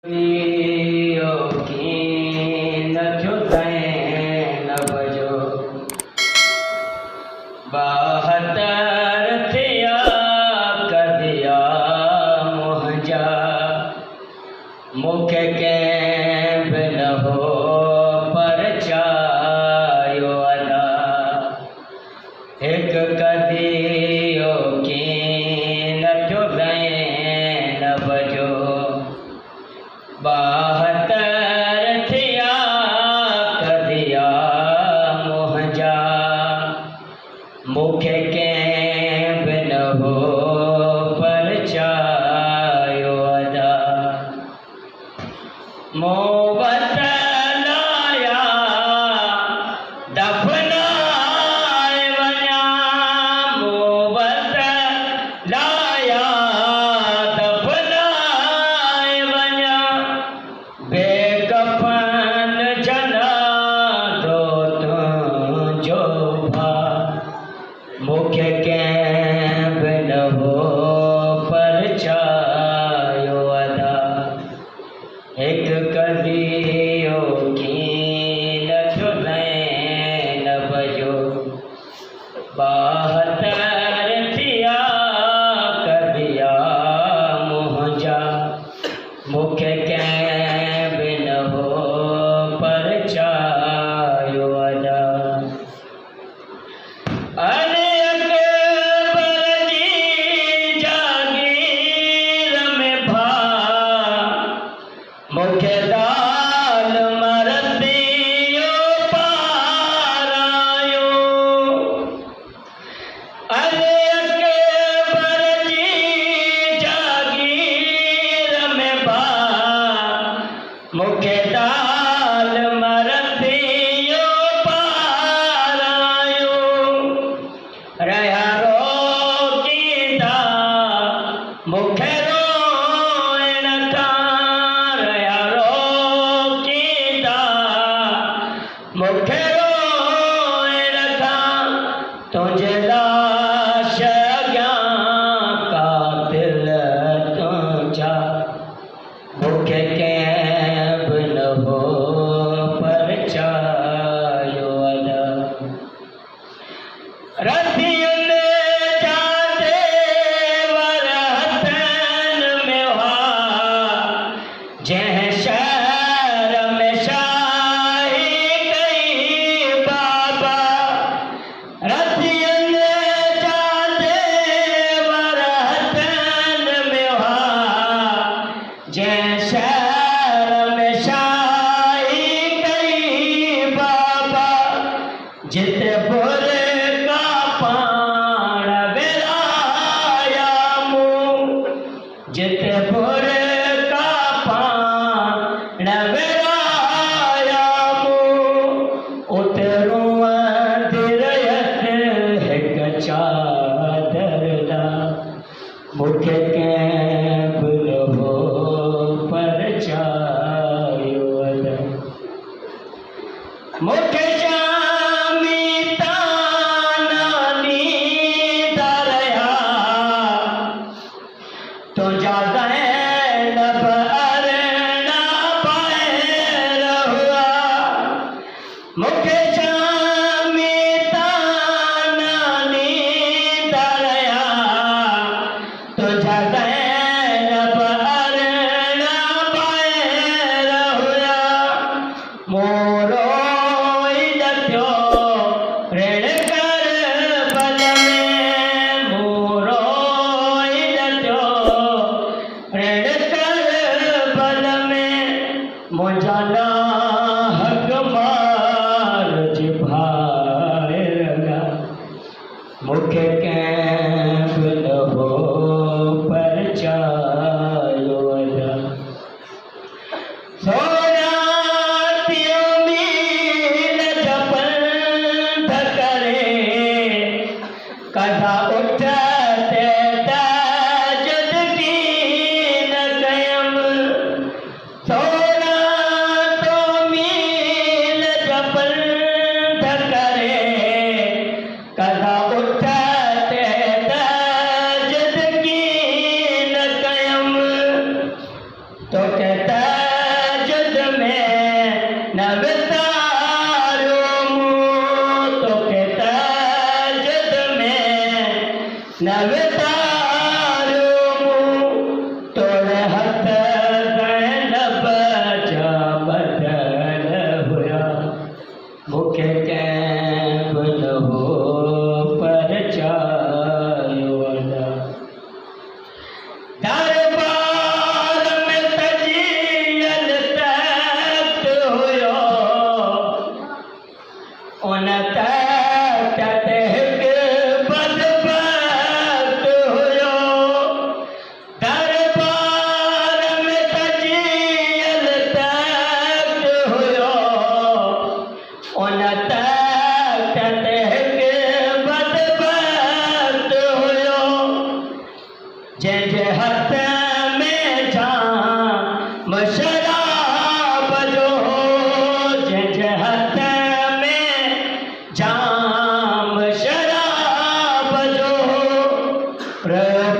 की न न बजो 72 थिया कदिया मुंहिंजा मूंखे कंहिं बि न हो परचायो अदा हिकु कदियो की न न बजो 72 थिया कदिया मुंहिंजा मूंखे कंहिं बि न हो परचायो अदा मूं बतलाया दफ़नाए वञा मूं बतलाया दफ़नाए वञा बेकफ़न जनाज़ो तुंहिंजो भाउ मूंखे कंहिं बि न हो परचायो अदा हिकु कदियो की न बजो 72 थिया कदिया मुंहिंजा मूंखे कंहिं बि न हो परचायो अदा अने अकबर जी जागीर में मूंखे दाल मरतियो पारायो अरे अकबर जी जागीर में मूंखे दाल मरतियो पारायो रहिया रोकींदा मूंखे मूंखे रोए रखा तुंहिंजे लाश अॻियां कातिल तुंहिंजा मूंखे कंहिं बि न हो परचायो अदा रसियुनि जा देवर हथनि में हुआ जंहिं शहर में रसियुनि जा देवर हथनि में हुआ जंहिं शहर में शाही कई बाबा जिते बुरका पाण विराया मूं जिते बुरका पाण विराया मूं उते चादर ला मूंखे कंहिं बि न हो परचायो अदा मूंखे शामी ताना नींद रहिया तुंहिंजा ज़ैनब अरिड़ा ॿाहिर हुआ मूंखे मुंहिंजा नाहक माल जी भाइरा मूंखे कंहिं बि न हो परचायो अदा सोरातियो मील जपंध करे कदा उठते तजुद कीन कयमि कदा उठते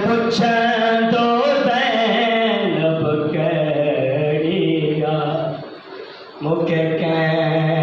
पुछंदो ज़ैनब कहिड़ी मूंखे कंहिं